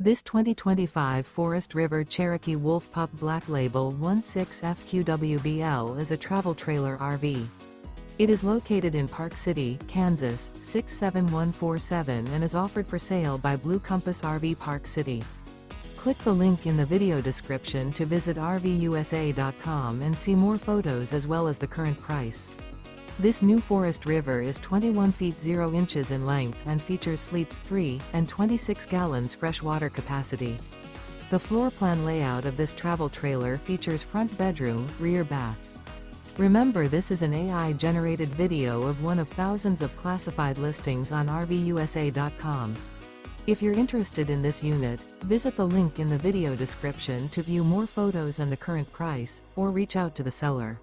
This 2025 Forest River Cherokee Wolf Pup Black Label 16FQWBL is a travel trailer RV. It is located in Park City, Kansas, 67147 and is offered for sale by Blue Compass RV Park City. Click the link in the video description to visit RVUSA.com and see more photos as well as the current price. This new Forest River is 21 feet 0 inches in length and features sleeps 3 and 26 gallons fresh water capacity. The floor plan layout of this travel trailer features front bedroom, rear bath. Remember, this is an AI-generated video of one of thousands of classified listings on RVUSA.com. If you're interested in this unit, visit the link in the video description to view more photos and the current price, or reach out to the seller.